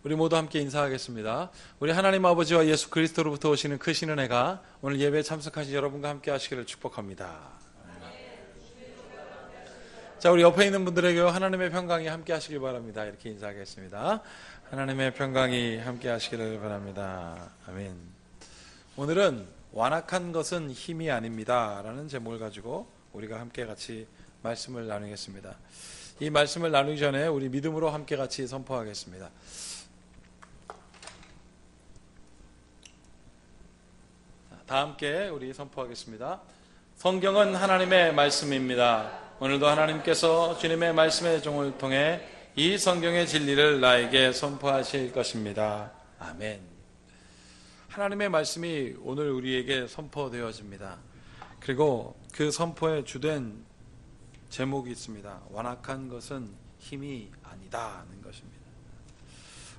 우리 모두 함께 인사하겠습니다. 우리 하나님 아버지와 예수 그리스도로부터 오시는 크신 은혜가 오늘 예배에 참석하신 여러분과 함께 하시기를 축복합니다. 자, 우리 옆에 있는 분들에게 하나님의 평강이 함께 하시길 바랍니다. 이렇게 인사하겠습니다. 하나님의 평강이 함께 하시기를 바랍니다. 아멘. 오늘은 완악한 것은 힘이 아닙니다 라는 제목을 가지고 우리가 함께 같이 말씀을 나누겠습니다. 이 말씀을 나누기 전에 우리 믿음으로 함께 같이 선포하겠습니다. 다 함께 우리 선포하겠습니다. 성경은 하나님의 말씀입니다. 오늘도 하나님께서 주님의 말씀의 종을 통해 이 성경의 진리를 나에게 선포하실 것입니다. 아멘. 하나님의 말씀이 오늘 우리에게 선포되어집니다. 그리고 그 선포의 주된 제목이 있습니다. 완악한 것은 힘이 아니다는 것입니다.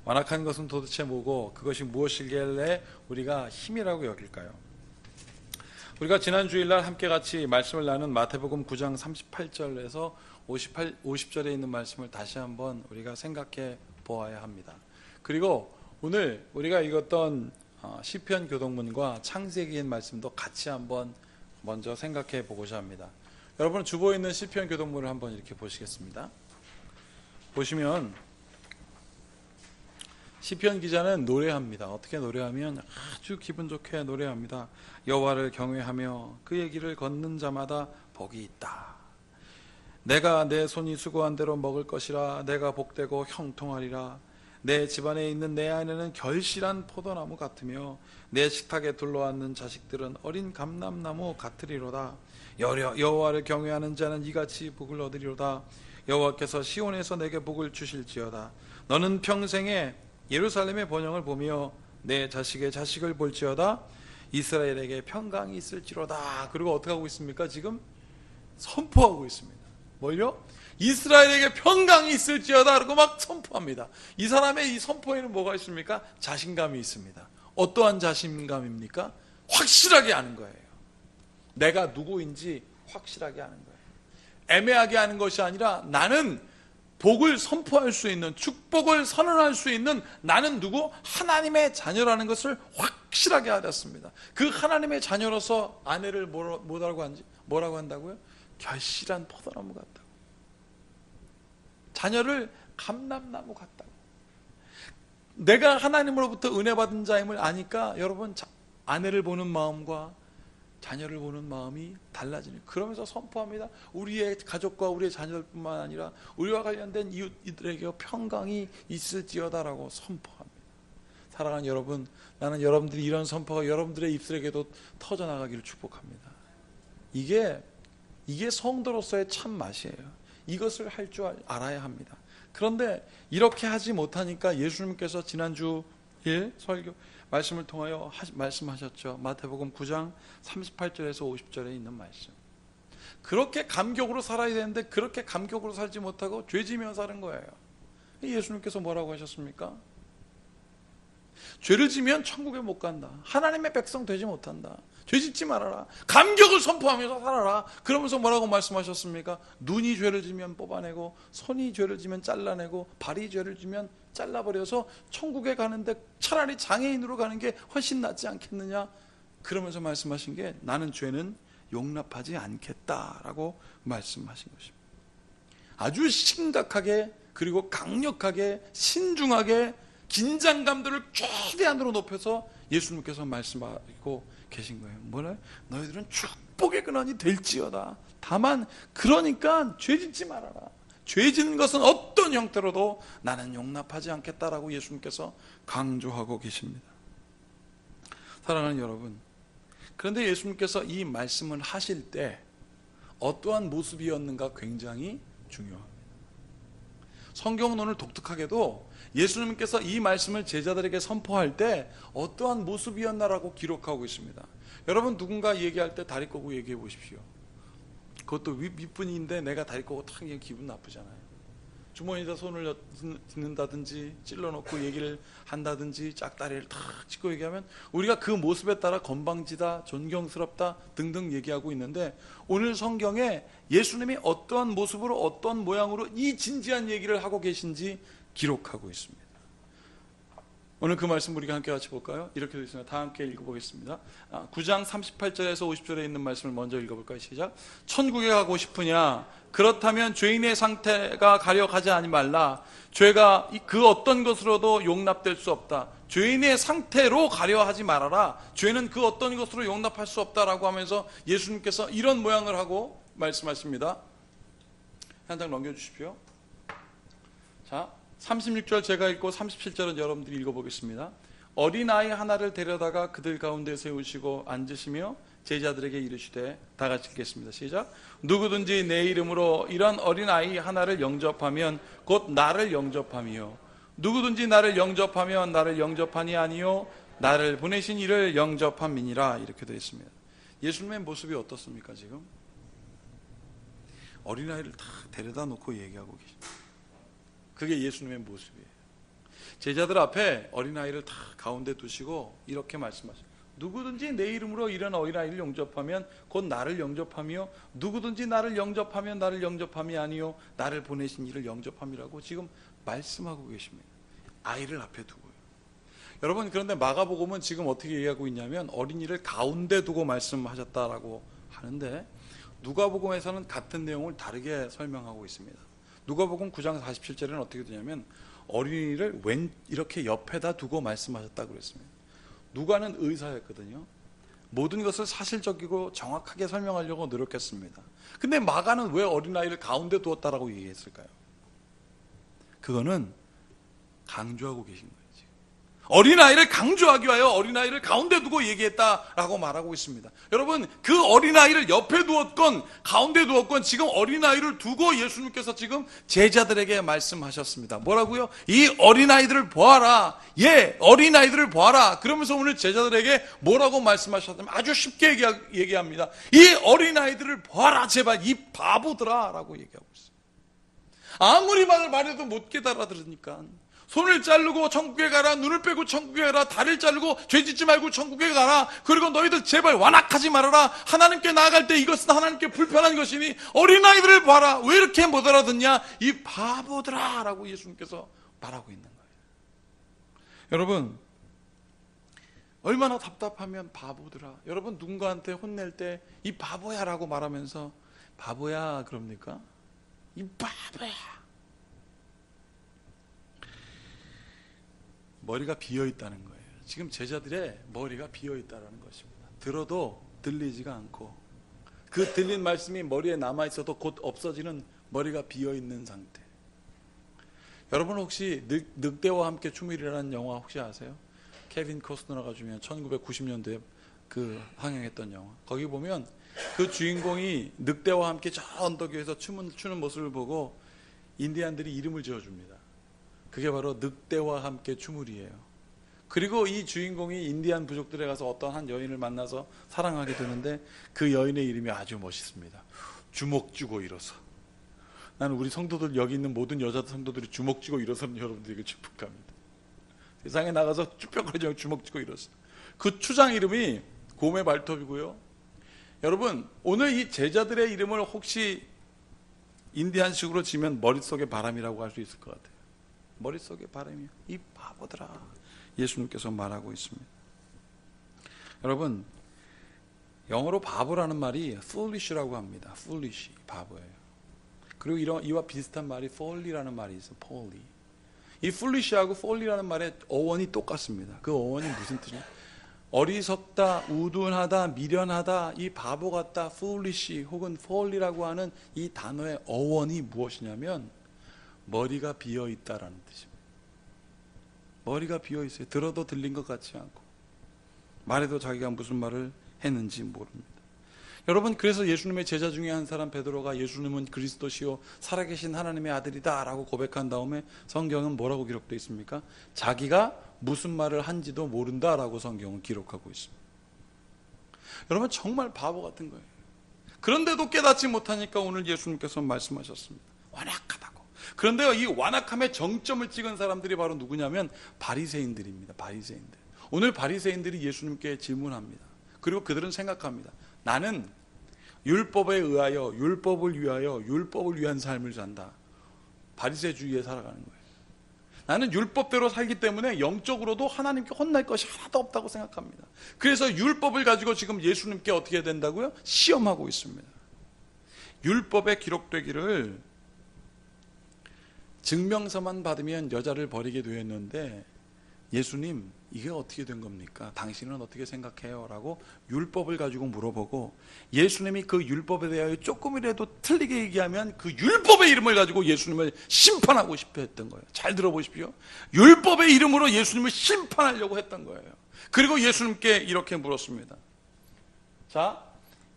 완악한 것은 도대체 뭐고 그것이 무엇이길래 우리가 힘이라고 여길까요? 우리가 지난 주일날 함께 같이 말씀을 나눈 마태복음 9장 38절에서 50절에 있는 말씀을 다시 한번 우리가 생각해 보아야 합니다. 그리고 오늘 우리가 읽었던 시편 교동문과 창세기의 말씀도 같이 한번 먼저 생각해 보고자 합니다. 여러분 주보에 있는 시편 교동문을 한번 이렇게 보시겠습니다. 보시면 시편 기자는 노래합니다. 어떻게 노래하면 아주 기분 좋게 노래합니다. 여호와를 경외하며 그의 길을 걷는 자마다 복이 있다. 내가 내 손이 수고한 대로 먹을 것이라. 내가 복되고 형통하리라. 내 집안에 있는 내 아내는 결실한 포도나무 같으며 내 식탁에 둘러앉는 자식들은 어린 감람나무 같으리로다. 여호와를 경외하는 자는 이같이 복을 얻으리로다. 여호와께서 시온에서 내게 복을 주실지어다. 너는 평생에 예루살렘의 번영을 보며 내 자식의 자식을 볼지어다. 이스라엘에게 평강이 있을지로다. 그리고 어떻게 하고 있습니까? 지금 선포하고 있습니다. 뭘요? 이스라엘에게 평강이 있을지어다. 그리고 막 선포합니다. 이 사람의 이 선포에는 뭐가 있습니까? 자신감이 있습니다. 어떠한 자신감입니까? 확실하게 아는 거예요. 내가 누구인지 확실하게 아는 거예요. 애매하게 아는 것이 아니라 나는 복을 선포할 수 있는, 축복을 선언할 수 있는 나는 누구? 하나님의 자녀라는 것을 확실하게 알았습니다. 그 하나님의 자녀로서 아내를 뭐라고 한다고요? 결실한 포도나무 같다고. 자녀를 감람나무 같다고. 내가 하나님으로부터 은혜 받은 자임을 아니까 여러분 아내를 보는 마음과 자녀를 보는 마음이 달라지는, 그러면서 선포합니다. 우리의 가족과 우리의 자녀들뿐만 아니라 우리와 관련된 이웃들에게 평강이 있을지어다라고 선포합니다. 사랑하는 여러분, 나는 여러분들이 이런 선포가 여러분들의 입술에게도 터져나가기를 축복합니다. 이게 성도로서의 참 맛이에요. 이것을 할 줄 알아야 합니다. 그런데 이렇게 하지 못하니까 예수님께서 지난주일 설교 말씀을 통하여 말씀하셨죠. 마태복음 9장 38절에서 50절에 있는 말씀. 그렇게 감격으로 살아야 되는데 그렇게 감격으로 살지 못하고 죄지며 사는 거예요. 예수님께서 뭐라고 하셨습니까? 죄를 지면 천국에 못 간다. 하나님의 백성 되지 못한다. 죄 짓지 말아라. 감격을 선포하면서 살아라. 그러면서 뭐라고 말씀하셨습니까? 눈이 죄를 지면 뽑아내고, 손이 죄를 지면 잘라내고, 발이 죄를 지면 잘라버려서 천국에 가는데 차라리 장애인으로 가는 게 훨씬 낫지 않겠느냐. 그러면서 말씀하신 게 나는 죄는 용납하지 않겠다라고 말씀하신 것입니다. 아주 심각하게, 그리고 강력하게, 신중하게 긴장감들을 최대한으로 높여서 예수님께서 말씀하고 계신 거예요. 뭐래? 너희들은 축복의 근원이 될지어다. 다만 그러니까 죄 짓지 말아라. 죄 짓는 것은 어떤 형태로도 나는 용납하지 않겠다라고 예수님께서 강조하고 계십니다. 사랑하는 여러분, 그런데 예수님께서 이 말씀을 하실 때 어떠한 모습이었는가 굉장히 중요합니다. 성경은 오늘 독특하게도 예수님께서 이 말씀을 제자들에게 선포할 때 어떠한 모습이었나라고 기록하고 있습니다. 여러분 누군가 얘기할 때 다리 꼬고 얘기해 보십시오. 그것도 윗분인데 내가 다리 꼬고 탁 기분 나쁘잖아요. 주머니에다 손을 넣는다든지 찔러놓고 얘기를 한다든지 짝다리를 탁 짚고 얘기하면 우리가 그 모습에 따라 건방지다, 존경스럽다 등등 얘기하고 있는데, 오늘 성경에 예수님이 어떠한 모습으로 어떤 모양으로 이 진지한 얘기를 하고 계신지 기록하고 있습니다. 오늘 그 말씀 우리가 함께 같이 볼까요? 이렇게 되어 있습니다. 다 함께 읽어보겠습니다. 9장 38절에서 50절에 있는 말씀을 먼저 읽어볼까요? 시작. 천국에 가고 싶으냐? 그렇다면 죄인의 상태가 가려가지 아니 말라. 죄가 그 어떤 것으로도 용납될 수 없다. 죄인의 상태로 가려하지 말아라. 죄는 그 어떤 것으로 용납할 수 없다라고 하면서 예수님께서 이런 모양을 하고 말씀하십니다. 한 장 넘겨주십시오. 자, 36절 제가 읽고 37절은 여러분들이 읽어보겠습니다. 어린아이 하나를 데려다가 그들 가운데 세우시고 앉으시며 제자들에게 이르시되, 다 같이 읽겠습니다. 시작. 누구든지 내 이름으로 이런 어린아이 하나를 영접하면 곧 나를 영접함이요, 누구든지 나를 영접하면 나를 영접하니 아니요 나를 보내신 이를 영접함이니라. 이렇게 되어 있습니다. 예수님의 모습이 어떻습니까? 지금 어린아이를 다 데려다 놓고 얘기하고 계십니다. 그게 예수님의 모습이에요. 제자들 앞에 어린아이를 다 가운데 두시고 이렇게 말씀하셔요. 누구든지 내 이름으로 이런 어린아이를 영접하면 곧 나를 영접하며, 누구든지 나를 영접하면 나를 영접함이 아니요 나를 보내신 이를 영접함이라고 지금 말씀하고 계십니다. 아이를 앞에 두고요. 여러분, 그런데 마가복음은 지금 어떻게 얘기하고 있냐면 어린이를 가운데 두고 말씀하셨다라고 하는데, 누가복음에서는 같은 내용을 다르게 설명하고 있습니다. 누가복음 9장 47절에는 어떻게 되냐면 어린이를 이렇게 옆에다 두고 말씀하셨다고 그랬습니다. 누가는 의사였거든요. 모든 것을 사실적이고 정확하게 설명하려고 노력했습니다. 근데 마가는 왜 어린아이를 가운데 두었다라고 얘기했을까요? 그거는 강조하고 계신 거예요. 지금 어린아이를 강조하기 위하여 어린아이를 가운데 두고 얘기했다라고 말하고 있습니다. 여러분, 그 어린아이를 옆에 두었건 가운데 두었건 지금 어린아이를 두고 예수님께서 지금 제자들에게 말씀하셨습니다. 뭐라고요? 이 어린아이들을 보아라. 예, 어린아이들을 보아라. 그러면서 오늘 제자들에게 뭐라고 말씀하셨냐면 아주 쉽게 얘기합니다. 이 어린아이들을 보아라. 제발 이 바보들아 라고 얘기하고 있어요. 아무리 말해도 못 깨달아들으니까 손을 자르고 천국에 가라, 눈을 빼고 천국에 가라, 다리를 자르고 죄 짓지 말고 천국에 가라, 그리고 너희들 제발 완악하지 말아라, 하나님께 나아갈 때 이것은 하나님께 불편한 것이니 어린아이들을 봐라. 왜 이렇게 못 알아듣냐? 이 바보들아 라고 예수님께서 말하고 있는 거예요. 여러분, 얼마나 답답하면 바보들아. 여러분, 누군가한테 혼낼 때 이 바보야 라고 말하면서 바보야 그럽니까? 이 바보야. 머리가 비어있다는 거예요. 지금 제자들의 머리가 비어있다는 것입니다. 들어도 들리지가 않고 그 들린 말씀이 머리에 남아있어도 곧 없어지는 머리가 비어있는 상태. 여러분, 혹시 늑대와 함께 춤이라는 영화 혹시 아세요? 케빈 코스너가 주연 1990년도에 그 상영했던 영화. 거기 보면 그 주인공이 늑대와 함께 저 언덕 위에서 추는 모습을 보고 인디안들이 이름을 지어줍니다. 그게 바로 늑대와 함께 춤을이에요. 그리고 이 주인공이 인디안 부족들에 가서 어떤 한 여인을 만나서 사랑하게 되는데 그 여인의 이름이 아주 멋있습니다. 주먹 쥐고 일어서. 나는 우리 성도들, 여기 있는 모든 여자 성도들이 주먹 쥐고 일어서는 여러분들에게 축복합니다. 세상에 나가서 쭈뼛거리지 주먹 쥐고 일어서. 그 추장 이름이 곰의 발톱이고요. 여러분, 오늘 이 제자들의 이름을 혹시 인디안식으로 지면 머릿속에 바람이라고 할 수 있을 것 같아요. 머릿속에 바람이, 이 바보들아, 예수님께서 말하고 있습니다. 여러분, 영어로 바보라는 말이 foolish라고 합니다. foolish, 바보예요. 그리고 이와 비슷한 말이 folly라는 말이 있어요. folly. 이 foolish하고 folly라는 말의 어원이 똑같습니다. 그 어원이 무슨 뜻이냐? 어리석다, 우둔하다, 미련하다, 이 바보 같다, foolish 혹은 folly라고 하는 이 단어의 어원이 무엇이냐면 머리가 비어있다라는 뜻입니다. 머리가 비어있어요. 들어도 들린 것 같지 않고 말해도 자기가 무슨 말을 했는지 모릅니다. 여러분, 그래서 예수님의 제자 중에 한 사람 베드로가 예수님은 그리스도시요 살아계신 하나님의 아들이다 라고 고백한 다음에 성경은 뭐라고 기록되어 있습니까? 자기가 무슨 말을 한지도 모른다 라고 성경은 기록하고 있습니다. 여러분, 정말 바보 같은 거예요. 그런데도 깨닫지 못하니까 오늘 예수님께서 말씀하셨습니다. 완악하다고. 그런데요, 이 완악함의 정점을 찍은 사람들이 바로 누구냐면 바리새인들입니다. 바리새인들. 오늘 바리새인들이 예수님께 질문합니다. 그리고 그들은 생각합니다. 나는 율법에 의하여, 율법을 위하여, 율법을 위한 삶을 산다. 바리새주의에 살아가는 거예요. 나는 율법대로 살기 때문에 영적으로도 하나님께 혼날 것이 하나도 없다고 생각합니다. 그래서 율법을 가지고 지금 예수님께 어떻게 해야 된다고요? 시험하고 있습니다. 율법에 기록되기를 증명서만 받으면 여자를 버리게 되었는데 예수님 이게 어떻게 된 겁니까? 당신은 어떻게 생각해요? 라고 율법을 가지고 물어보고 예수님이 그 율법에 대하여 조금이라도 틀리게 얘기하면 그 율법의 이름을 가지고 예수님을 심판하고 싶어 했던 거예요. 잘 들어보십시오. 율법의 이름으로 예수님을 심판하려고 했던 거예요. 그리고 예수님께 이렇게 물었습니다. 자,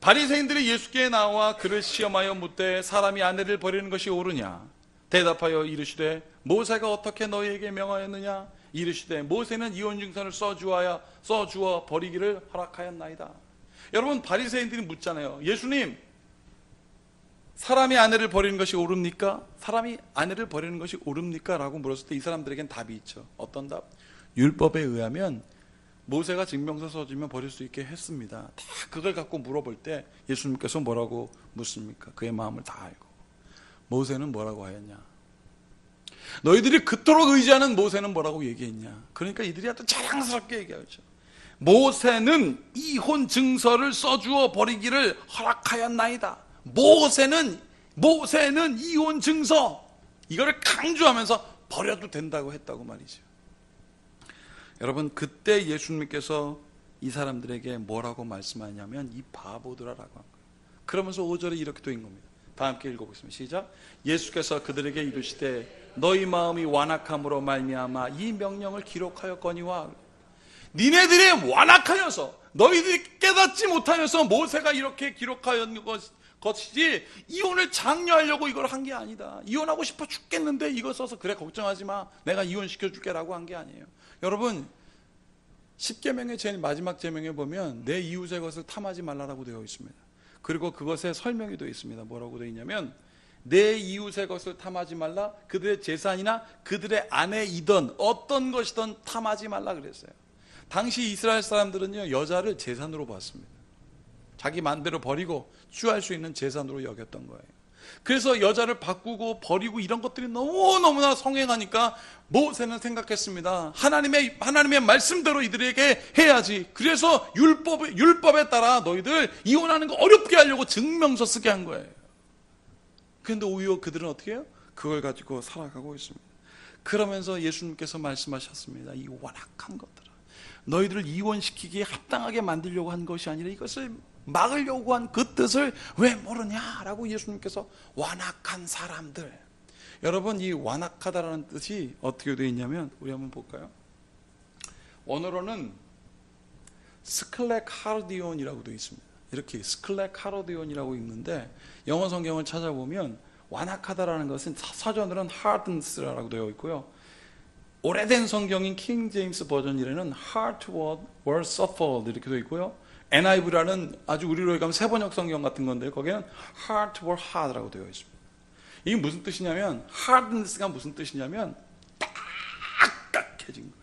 바리새인들이 예수께 나와 그를 시험하여 묻되 사람이 아내를 버리는 것이 옳으냐? 대답하여 이르시되 모세가 어떻게 너희에게 명하였느냐? 이르시되 모세는 이혼 증서를 써주어 버리기를 허락하였나이다. 여러분, 바리새인들이 묻잖아요. 예수님, 사람이 아내를 버리는 것이 옳습니까? 사람이 아내를 버리는 것이 옳습니까? 라고 물었을 때 이 사람들에겐 답이 있죠. 어떤 답? 율법에 의하면 모세가 증명서 써주면 버릴 수 있게 했습니다. 다 그걸 갖고 물어볼 때 예수님께서 뭐라고 묻습니까? 그의 마음을 다 알고. 모세는 뭐라고 하였냐? 너희들이 그토록 의지하는 모세는 뭐라고 얘기했냐? 그러니까 이들이 아주 자랑스럽게 얘기하죠. 모세는 이혼 증서를 써주어 버리기를 허락하였나이다. 모세는 이혼 증서 이거를 강조하면서 버려도 된다고 했다고 말이죠. 여러분, 그때 예수님께서 이 사람들에게 뭐라고 말씀하냐면 이 바보들아라고 한 거예요. 그러면서 5절에 이렇게 된 겁니다. 다 함께 읽어보겠습니다. 시작. 예수께서 그들에게 이르시되 너희 마음이 완악함으로 말미암아 이 명령을 기록하였거니와. 니네들이 완악하여서 너희들이 깨닫지 못하여서 모세가 이렇게 기록하였는 것이지 이혼을 장려하려고 이걸 한 게 아니다. 이혼하고 싶어 죽겠는데 이거 써서 그래 걱정하지 마 내가 이혼시켜줄게 라고 한 게 아니에요. 여러분, 10계명의 제일 마지막 계명에 보면 내 이웃의 것을 탐하지 말라라고 되어 있습니다. 그리고 그것에 설명이 되어 있습니다. 뭐라고 되어 있냐면 내 이웃의 것을 탐하지 말라. 그들의 재산이나 그들의 아내이던 어떤 것이든 탐하지 말라 그랬어요. 당시 이스라엘 사람들은요, 여자를 재산으로 봤습니다. 자기 마음대로 버리고 취할 수 있는 재산으로 여겼던 거예요. 그래서 여자를 바꾸고 버리고 이런 것들이 너무너무나 성행하니까 모세는 생각했습니다. 하나님의 말씀대로 이들에게 해야지. 그래서 율법에 따라 너희들 이혼하는 거 어렵게 하려고 증명서 쓰게 한 거예요. 그런데 오히려 그들은 어떻게 해요? 그걸 가지고 살아가고 있습니다. 그러면서 예수님께서 말씀하셨습니다. 이 완악한 것들아, 너희들을 이혼시키기에 합당하게 만들려고 한 것이 아니라 이것을 막으려고 한 그 뜻을 왜 모르냐라고 예수님께서 완악한 사람들. 여러분, 이 완악하다라는 뜻이 어떻게 되어 있냐면 우리 한번 볼까요? 원어로는 스클레카르디온이라고 되어 있습니다. 이렇게 스클레카르디온이라고 있는데 영어 성경을 찾아보면 완악하다라는 것은 사전으로는 hardness라고 되어 있고요. 오래된 성경인 킹 제임스 버전이라는 hard word suffered 이렇게 되어 있고요. NIV라는 아주 우리로 얘기하면 세번역 성경 같은 건데 거기는 hard word hard라고 되어 있습니다. 이게 무슨 뜻이냐면 hardness가 무슨 뜻이냐면 딱딱해진 거예요.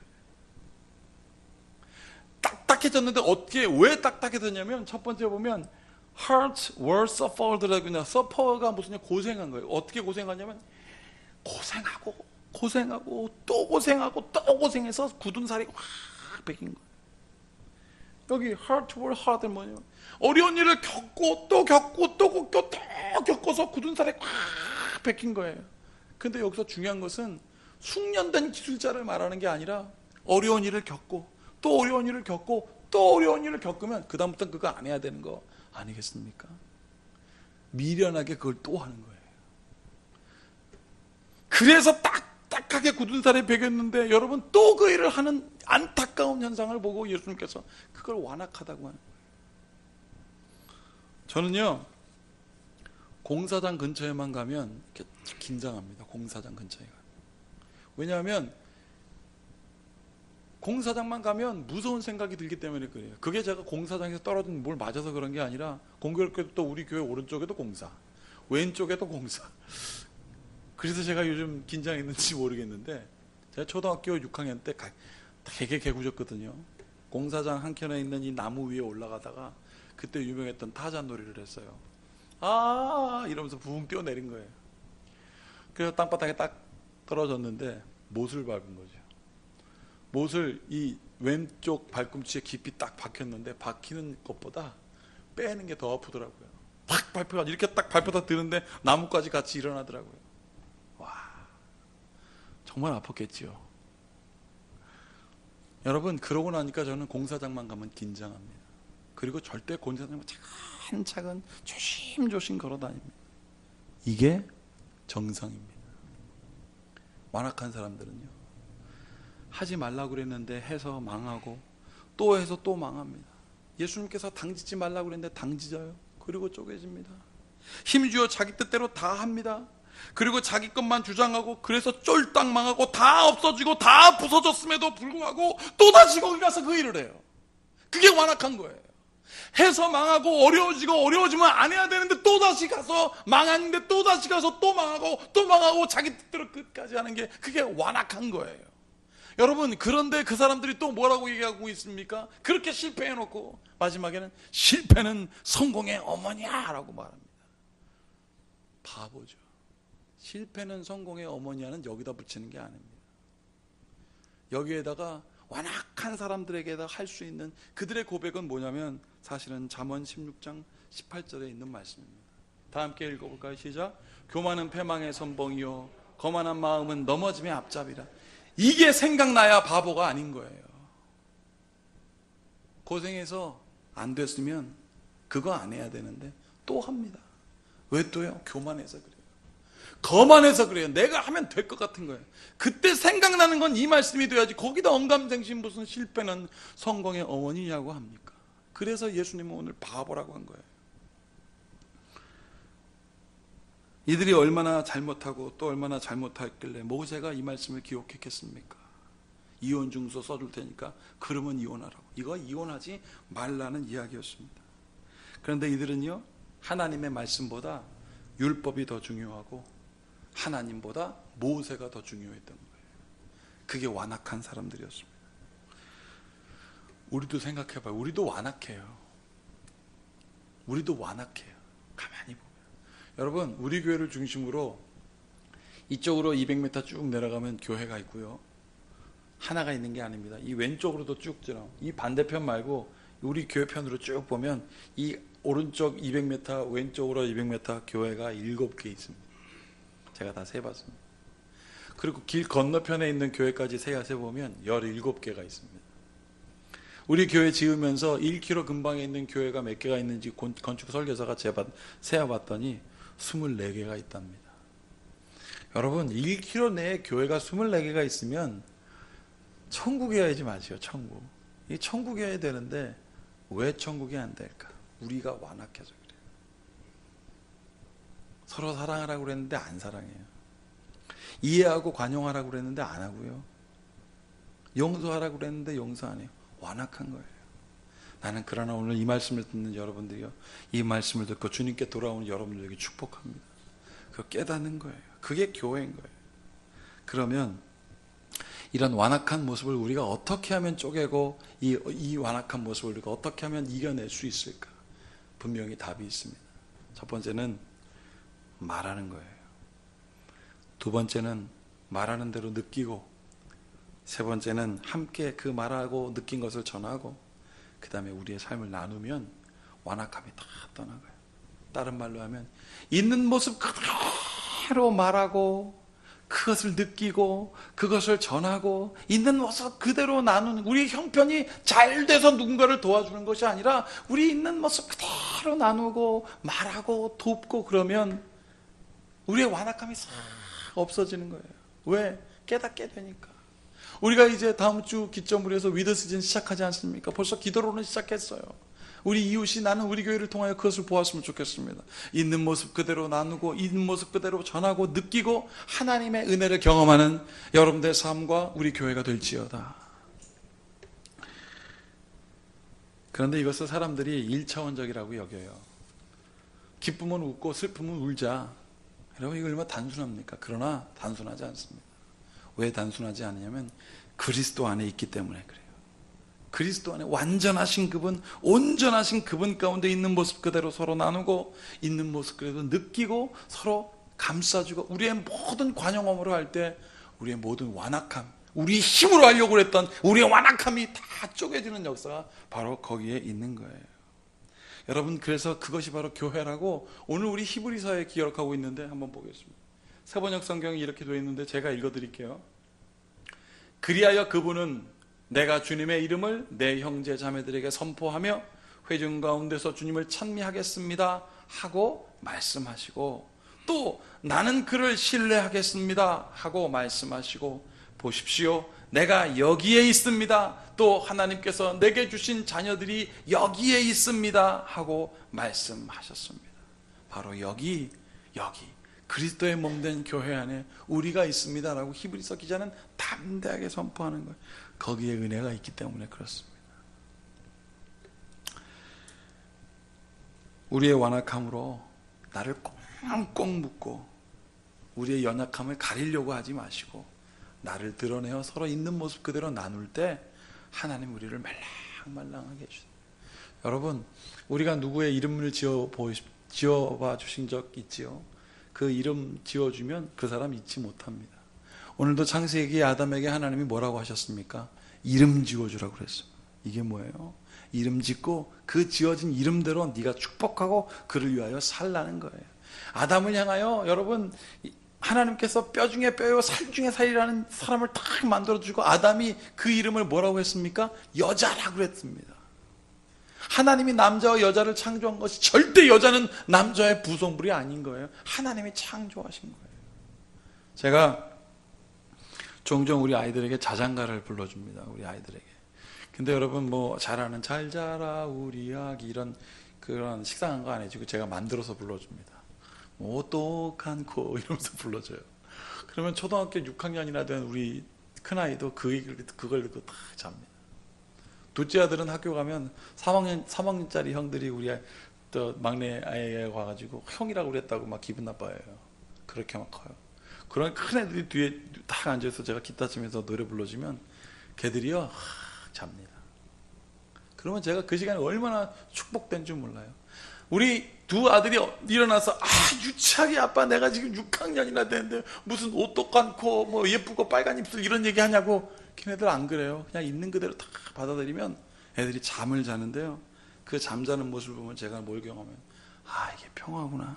딱딱해졌는데 어떻게 왜 딱딱해졌냐면 첫 번째 보면 hard word suffered라고 그냥 suffer가 무슨 고생한 거예요. 어떻게 고생하냐면 고생하고 또 고생해서 굳은 살이 확 베긴 거예요. 여기 hard word hard는 뭐냐면 어려운 일을 겪고 또 겪어서 굳은 살이 확 베낀 거예요. 근데 여기서 중요한 것은 숙련된 기술자를 말하는 게 아니라 어려운 일을 겪고 또 어려운 일을 겪고 또 어려운 일을 겪으면 그 다음부터는 그거 안 해야 되는 거 아니겠습니까? 미련하게 그걸 또 하는 거예요. 그래서 딱딱하게 굳은 살이 베겼는데 여러분 또 그 일을 하는 안타까운 현상을 보고 예수님께서 그걸 완악하다고 하는 거예요. 저는요, 공사장 근처에만 가면 이렇게 긴장합니다. 공사장 근처에 가면. 왜냐하면 공사장만 가면 무서운 생각이 들기 때문에 그래요. 그게 제가 공사장에서 떨어진 뭘 맞아서 그런 게 아니라 공교롭게도 또 우리 교회 오른쪽에도 공사, 왼쪽에도 공사. 그래서 제가 요즘 긴장했는지 모르겠는데 제가 초등학교 6학년 때 되게 개구졌거든요. 공사장 한켠에 있는 이 나무 위에 올라가다가 그때 유명했던 타잔 놀이를 했어요. 아 이러면서 붕 뛰어내린 거예요. 그래서 땅바닥에 딱 떨어졌는데 못을 밟은 거죠. 못을 이 왼쪽 발꿈치에 깊이 딱 박혔는데 박히는 것보다 빼는 게 더 아프더라고요. 팍 밟혀가지고 이렇게 딱 밟혀다 드는데 나뭇가지 같이 일어나더라고요. 와, 정말 아팠겠지요. 여러분, 그러고 나니까 저는 공사장만 가면 긴장합니다. 그리고 절대 공사장만 차근차근 조심조심 걸어 다닙니다. 이게 정상입니다. 완악한 사람들은요, 하지 말라고 그랬는데 해서 망하고 또 해서 또 망합니다. 예수님께서 당지지 말라고 그랬는데 당지져요. 그리고 쪼개집니다. 힘주어 자기 뜻대로 다 합니다. 그리고 자기 것만 주장하고 그래서 쫄딱 망하고 다 없어지고 다 부서졌음에도 불구하고 또다시 거기 가서 그 일을 해요. 그게 완악한 거예요. 해서 망하고 어려워지고 어려워지면 안 해야 되는데 또다시 가서 망하는데 또다시 가서 또 망하고 자기 뜻대로 끝까지 하는 게 그게 완악한 거예요. 여러분, 그런데 그 사람들이 또 뭐라고 얘기하고 있습니까? 그렇게 실패해놓고 마지막에는 실패는 성공의 어머니야 라고 말합니다. 바보죠. 실패는 성공의 어머니야는 여기다 붙이는 게 아닙니다. 여기에다가 완악한 사람들에게다 할 수 있는 그들의 고백은 뭐냐면 사실은 잠언 16장 18절에 있는 말씀입니다. 다 함께 읽어볼까요? 시작. 교만은 패망의 선봉이요 거만한 마음은 넘어짐의 앞잡이라. 이게 생각나야 바보가 아닌 거예요. 고생해서 안 됐으면 그거 안 해야 되는데 또 합니다. 왜 또요? 교만해서 그래요. 거만해서 그래요. 내가 하면 될 것 같은 거예요. 그때 생각나는 건 이 말씀이 돼야지 거기다 언감생심 무슨 실패는 성공의 어머니냐고 합니까? 그래서 예수님은 오늘 바보라고 한 거예요. 이들이 얼마나 잘못하고 또 얼마나 잘못했길래 모세가 이 말씀을 기억했겠습니까? 이혼 증서 써줄 테니까 그러면 이혼하라고. 이거 이혼하지 말라는 이야기였습니다. 그런데 이들은요, 하나님의 말씀보다 율법이 더 중요하고 하나님보다 모세가 더 중요했던 거예요. 그게 완악한 사람들이었습니다. 우리도 생각해봐요. 우리도 완악해요. 우리도 완악해요. 가만히 보면. 여러분, 우리 교회를 중심으로 이쪽으로 200m 쭉 내려가면 교회가 있고요. 하나가 있는 게 아닙니다. 이 왼쪽으로도 쭉 지나고 이 반대편 말고 우리 교회 편으로 쭉 보면 이 오른쪽 200m 왼쪽으로 200m 교회가 7개 있습니다. 제가 다 세봤습니다. 그리고 길 건너편에 있는 교회까지 세보면 17개가 있습니다. 우리 교회 지으면서 1km 근방에 있는 교회가 몇 개가 있는지 건축 설계사가 세어봤더니 24개가 있답니다. 여러분, 1km 내에 교회가 24개가 있으면 천국이어야지 마세요. 천국. 이 천국이어야 되는데 왜 천국이 안 될까? 우리가 완악해서 그래요. 서로 사랑하라고 그랬는데 안 사랑해요. 이해하고 관용하라고 그랬는데 안 하고요. 용서하라고 그랬는데 용서 안 해요. 완악한 거예요. 나는 그러나 오늘 이 말씀을 듣는 여러분들이요, 이 말씀을 듣고 주님께 돌아오는 여러분들에게 축복합니다. 그거 깨닫는 거예요. 그게 교회인 거예요. 그러면 이런 완악한 모습을 우리가 어떻게 하면 쪼개고 이 완악한 모습을 우리가 어떻게 하면 이겨낼 수 있을까? 분명히 답이 있습니다. 첫 번째는 말하는 거예요. 두 번째는 말하는 대로 느끼고, 세 번째는 함께 그 말하고 느낀 것을 전하고, 그 다음에 우리의 삶을 나누면 완악함이 다 떠나가요. 다른 말로 하면 있는 모습 그대로 말하고 그것을 느끼고 그것을 전하고 있는 모습 그대로 나누는, 우리 형편이 잘 돼서 누군가를 도와주는 것이 아니라 우리 있는 모습 그대로 나누고 말하고 돕고, 그러면 우리의 완악함이 싹 없어지는 거예요. 왜? 깨닫게 되니까. 우리가 이제 다음 주 기점으로 해서 위드 시즌 시작하지 않습니까? 벌써 기도로는 시작했어요. 우리 이웃이 나는 우리 교회를 통하여 그것을 보았으면 좋겠습니다. 있는 모습 그대로 나누고 있는 모습 그대로 전하고 느끼고 하나님의 은혜를 경험하는 여러분들의 삶과 우리 교회가 될지어다. 그런데 이것을 사람들이 1차원적이라고 여겨요. 기쁨은 웃고 슬픔은 울자. 여러분, 이거 얼마나 단순합니까? 그러나 단순하지 않습니다. 왜 단순하지 않느냐면 그리스도 안에 있기 때문에 그래요. 그리스도 안에 완전하신 그분, 온전하신 그분 가운데 있는 모습 그대로 서로 나누고 있는 모습 그대로 느끼고 서로 감싸주고 우리의 모든 관용함으로 할 때 우리의 모든 완악함, 우리 힘으로 하려고 했던 우리의 완악함이 다 쪼개지는 역사가 바로 거기에 있는 거예요. 여러분, 그래서 그것이 바로 교회라고 오늘 우리 히브리서에 기록하고 있는데 한번 보겠습니다. 세번역 성경이 이렇게 되어 있는데 제가 읽어드릴게요. 그리하여 그분은 내가 주님의 이름을 내 형제 자매들에게 선포하며 회중 가운데서 주님을 찬미하겠습니다 하고 말씀하시고, 또 나는 그를 신뢰하겠습니다 하고 말씀하시고, 보십시오, 내가 여기에 있습니다, 또 하나님께서 내게 주신 자녀들이 여기에 있습니다 하고 말씀하셨습니다. 바로 여기 그리스도의 몸된 교회 안에 우리가 있습니다라고 히브리서 기자는 담대하게 선포하는 거예요. 거기에 은혜가 있기 때문에 그렇습니다. 우리의 완악함으로 나를 꽁꽁 묶고 우리의 연약함을 가리려고 하지 마시고 나를 드러내어 서로 있는 모습 그대로 나눌 때 하나님 우리를 말랑말랑하게 해주세요. 여러분, 우리가 누구의 이름을 지어봐 주신 적 있지요? 그 이름 지어주면 그 사람 잊지 못합니다. 오늘도 창세기에 아담에게 하나님이 뭐라고 하셨습니까? 이름 지어주라고 그랬어요. 이게 뭐예요? 이름 짓고 그 지어진 이름대로 네가 축복하고 그를 위하여 살라는 거예요. 아담을 향하여 여러분, 하나님께서 뼈 중에 뼈요 살 중에 살이라는 사람을 딱 만들어주고 아담이 그 이름을 뭐라고 했습니까? 여자라고 그랬습니다. 하나님이 남자와 여자를 창조한 것이 절대 여자는 남자의 부속물이 아닌 거예요. 하나님이 창조하신 거예요. 제가 종종 우리 아이들에게 자장가를 불러줍니다. 우리 아이들에게. 근데 여러분, 뭐 잘하는 잘 자라 우리 아기 이런 그런 식상한 거 안 해주고 제가 만들어서 불러줍니다. 오똑한 코 이러면서 불러줘요. 그러면 초등학교 6학년이나 된 우리 큰아이도 그걸 듣고 다 잡니다. 둘째 아들은 학교 가면 3학년짜리 형들이 우리 또 막내 아이가 와가지고 형이라고 그랬다고 막 기분 나빠해요. 그렇게 막 커요. 그런 큰 애들이 뒤에 딱 앉아서 제가 기타 치면서 노래 불러주면 걔들이요 잡니다. 그러면 제가 그 시간에 얼마나 축복된 줄 몰라요. 우리 두 아들이 일어나서 유치하게 아빠 내가 지금 6학년이나 되는데 무슨 오똑한 코 뭐 예쁘고 빨간 입술 이런 얘기 하냐고. 걔네들 안 그래요. 그냥 있는 그대로 다 받아들이면 애들이 잠을 자는데요, 그 잠자는 모습을 보면 제가 뭘 경험해요? 이게 평화구나,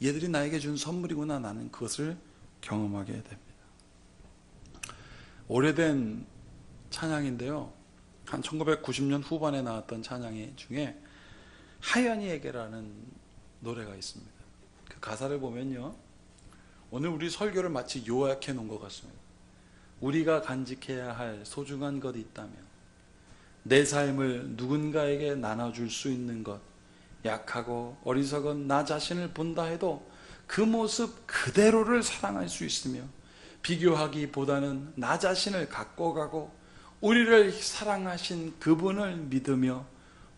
얘들이 나에게 준 선물이구나, 나는 그것을 경험하게 됩니다. 오래된 찬양인데요, 한 1990년 후반에 나왔던 찬양 중에 하연이에게라는 노래가 있습니다. 그 가사를 보면요, 오늘 우리 설교를 마치 요약해 놓은 것 같습니다. 우리가 간직해야 할 소중한 것이 있다면 내 삶을 누군가에게 나눠줄 수 있는 것, 약하고 어리석은 나 자신을 본다 해도 그 모습 그대로를 사랑할 수 있으며, 비교하기보다는 나 자신을 갖고 가고 우리를 사랑하신 그분을 믿으며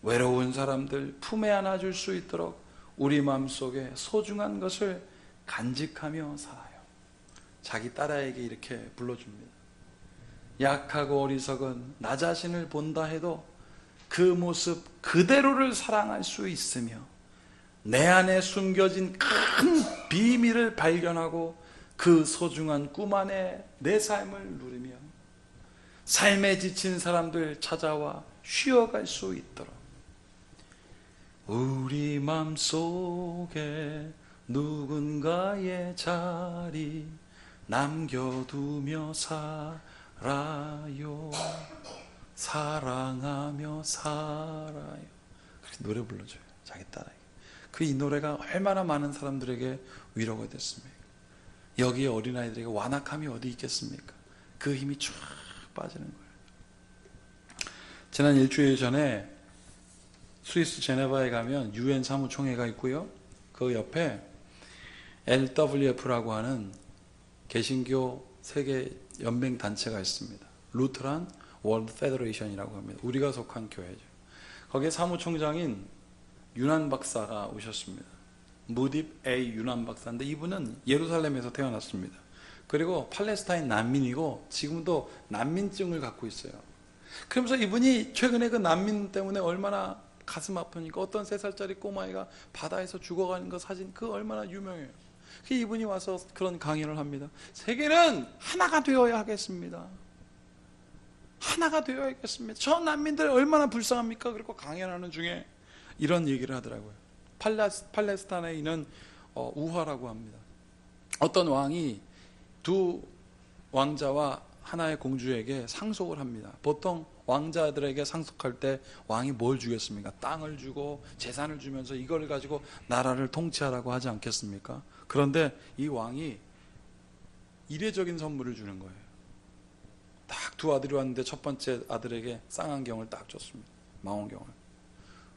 외로운 사람들 품에 안아줄 수 있도록 우리 마음속에 소중한 것을 간직하며 살아요. 자기 딸아이에게 이렇게 불러줍니다. 약하고 어리석은 나 자신을 본다 해도 그 모습 그대로를 사랑할 수 있으며, 내 안에 숨겨진 큰 비밀을 발견하고 그 소중한 꿈 안에 내 삶을 누리며 삶에 지친 사람들 찾아와 쉬어갈 수 있도록 우리 맘속에 누군가의 자리 남겨두며 살아요, 사랑하며 살아요. 그렇게 노래 불러줘요, 자기 딸에게. 이 노래가 얼마나 많은 사람들에게 위로가 됐습니까? 여기에 어린아이들에게 완악함이 어디 있겠습니까? 그 힘이 쫙 빠지는 거예요. 지난 일주일 전에 스위스 제네바에 가면 UN 사무총회가 있고요, 그 옆에 LWF라고 하는 개신교 세계 연맹 단체가 있습니다. 루트란 월드 페더레이션이라고 합니다. 우리가 속한 교회죠. 거기에 사무총장인 유난 박사가 오셨습니다. 무딥 A 유난 박사인데 이분은 예루살렘에서 태어났습니다. 그리고 팔레스타인 난민이고 지금도 난민증을 갖고 있어요. 그러면서 이분이 최근에 그 난민 때문에 얼마나 가슴 아프니까 어떤 3살짜리 꼬마애가 바다에서 죽어가는 거 사진, 그 얼마나 유명해요. 이분이 와서 그런 강연을 합니다. 세계는 하나가 되어야 하겠습니다. 하나가 되어야겠습니다. 저 난민들 얼마나 불쌍합니까? 그리고 강연하는 중에 이런 얘기를 하더라고요. 팔레스타인에 있는 우화라고 합니다. 어떤 왕이 두 왕자와 하나의 공주에게 상속을 합니다. 보통 왕자들에게 상속할 때 왕이 뭘 주겠습니까? 땅을 주고 재산을 주면서 이걸 가지고 나라를 통치하라고 하지 않겠습니까? 그런데 이 왕이 이례적인 선물을 주는 거예요. 딱 두 아들이 왔는데 첫 번째 아들에게 쌍안경을 딱 줬습니다. 망원경을.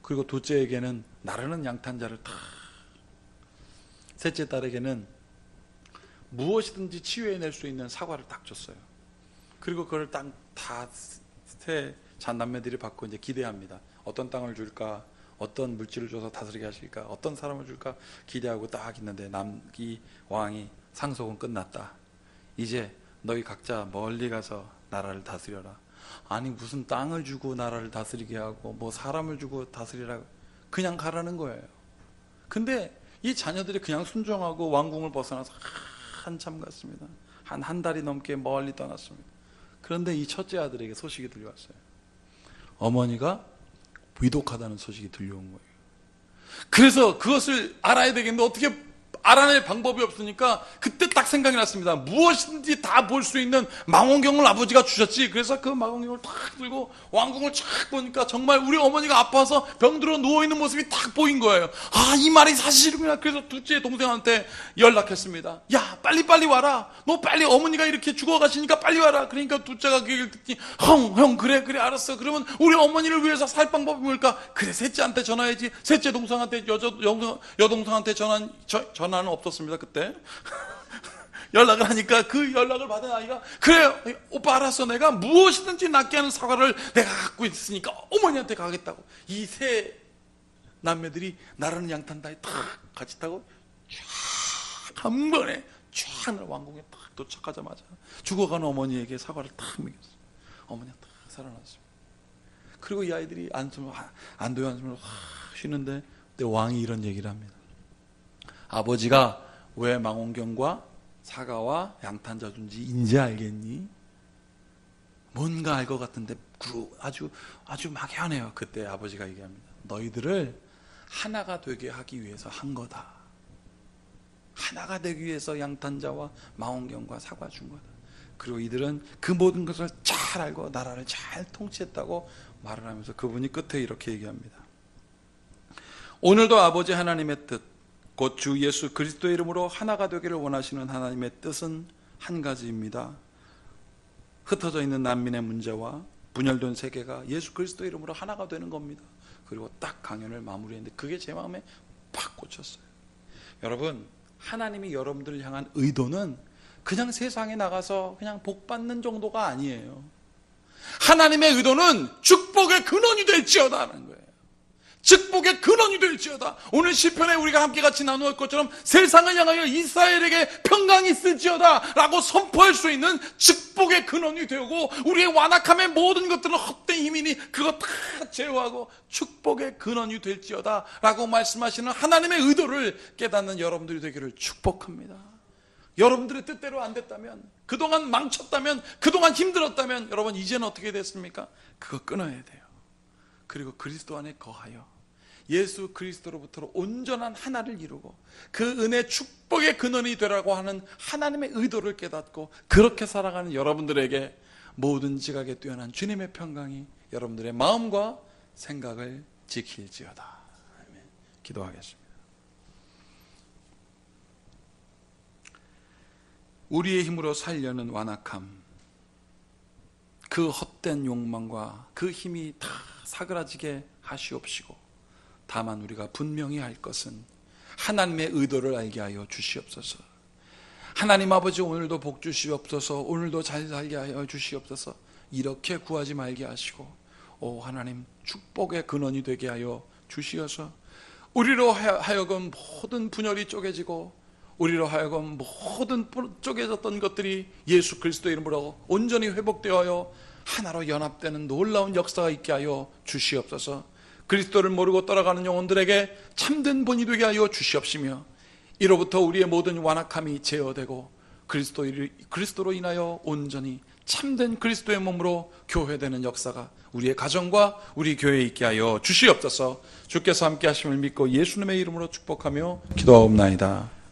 그리고 둘째에게는 나르는 양탄자를 탁, 셋째 딸에게는 무엇이든지 치유해낼 수 있는 사과를 딱 줬어요. 그리고 그걸 다 세 잔남매들이 받고 이제 기대합니다. 어떤 땅을 줄까? 어떤 물질을 줘서 다스리게 하실까? 어떤 사람을 줄까? 기대하고 딱 있는데 이 왕이 상속은 끝났다. 이제 너희 각자 멀리 가서 나라를 다스려라. 아니 무슨 땅을 주고 나라를 다스리게 하고 뭐 사람을 주고 다스리라고, 그냥 가라는 거예요. 근데 이 자녀들이 그냥 순종하고 왕궁을 벗어나서 한참 갔습니다. 한 달이 넘게 멀리 떠났습니다. 그런데 이 첫째 아들에게 소식이 들려왔어요. 어머니가 위독하다는 소식이 들려온 거예요. 그래서 그것을 알아야 되겠는데 어떻게 알아낼 방법이 없으니까 그때 딱 생각이 났습니다. 무엇이든지 다 볼 수 있는 망원경을 아버지가 주셨지. 그래서 그 망원경을 탁 들고 왕궁을 쫙 보니까 정말 우리 어머니가 아파서 병들어 누워있는 모습이 딱 보인 거예요. 아, 이 말이 사실이구나. 그래서 둘째 동생한테 연락했습니다. 야, 빨리 와라. 너 빨리, 어머니가 이렇게 죽어가시니까 빨리 와라. 그러니까 둘째가 그 얘기를 듣니, 형 그래 알았어. 그러면 우리 어머니를 위해서 살 방법이 뭘까? 그래, 셋째한테 전화해야지. 셋째 동생한테, 여동생한테 전화는 없었습니다 그때. 연락을 하니까 그 연락을 받은 아이가, 그래요 오빠 알았어. 내가 무엇이든지 낫게 하는 사과를 내가 갖고 있으니까 어머니한테 가겠다고. 이 세 남매들이 나르는 양탄다에 탁 같이 타고 쫙 한 번에 쫙 왕궁에 딱 도착하자마자 죽어가는 어머니에게 사과를 탁 먹였어요. 어머니가 딱 살아났습니다. 그리고 이 아이들이 안도의 한숨을 확 쉬는데 그때 왕이 이런 얘기를 합니다. 아버지가 왜 망원경과 사과와 양탄자 준지 이제 알겠니? 뭔가 알 것 같은데 아주 막연해요. 그때 아버지가 얘기합니다. 너희들을 하나가 되게 하기 위해서 한 거다. 하나가 되기 위해서 양탄자와 망원경과 사과 준 거다. 그리고 이들은 그 모든 것을 잘 알고 나라를 잘 통치했다고 말을 하면서 그분이 끝에 이렇게 얘기합니다. 오늘도 아버지 하나님의 뜻, 곧 주 예수 그리스도의 이름으로 하나가 되기를 원하시는 하나님의 뜻은 한 가지입니다. 흩어져 있는 난민의 문제와 분열된 세계가 예수 그리스도의 이름으로 하나가 되는 겁니다. 그리고 딱 강연을 마무리했는데 그게 제 마음에 팍 꽂혔어요. 여러분, 하나님이 여러분들을 향한 의도는 그냥 세상에 나가서 그냥 복 받는 정도가 아니에요. 하나님의 의도는 축복의 근원이 될지어다 하는 거예요. 축복의 근원이 될지어다. 오늘 시편에 우리가 함께 같이 나누었 것처럼 세상을 향하여 이스라엘에게 평강이 있을지어다 라고 선포할 수 있는 축복의 근원이 되고, 우리의 완악함의 모든 것들은 헛된 힘이니 그거 다 제어하고 축복의 근원이 될지어다 라고 말씀하시는 하나님의 의도를 깨닫는 여러분들이 되기를 축복합니다. 여러분들의 뜻대로 안 됐다면, 그동안 망쳤다면, 그동안 힘들었다면 여러분 이제는 어떻게 됐습니까? 그거 끊어야 돼요. 그리고 그리스도 안에 거하여 예수 그리스도로부터 온전한 하나를 이루고 그 은혜 축복의 근원이 되라고 하는 하나님의 의도를 깨닫고 그렇게 살아가는 여러분들에게 모든 지각에 뛰어난 주님의 평강이 여러분들의 마음과 생각을 지킬지어다. 아멘. 기도하겠습니다. 우리의 힘으로 살려는 완악함, 그 헛된 욕망과 그 힘이 다 사그라지게 하시옵시고, 다만 우리가 분명히 할 것은 하나님의 의도를 알게 하여 주시옵소서. 하나님 아버지, 오늘도 복 주시옵소서. 오늘도 잘 살게 하여 주시옵소서. 이렇게 구하지 말게 하시고, 오 하나님, 축복의 근원이 되게 하여 주시어서 우리로 하여금 모든 분열이 쪼개지고, 우리로 하여금 모든 쪼개졌던 것들이 예수 그리스도의 이름으로 온전히 회복되어 하나로 연합되는 놀라운 역사가 있게 하여 주시옵소서. 그리스도를 모르고 떠나가는 영혼들에게 참된 본이 되게 하여 주시옵시며, 이로부터 우리의 모든 완악함이 제어되고 그리스도로 인하여 온전히 참된 그리스도의 몸으로 교회되는 역사가 우리의 가정과 우리 교회에 있게 하여 주시옵소서. 주께서 함께 하심을 믿고 예수님의 이름으로 축복하며 기도하옵나이다.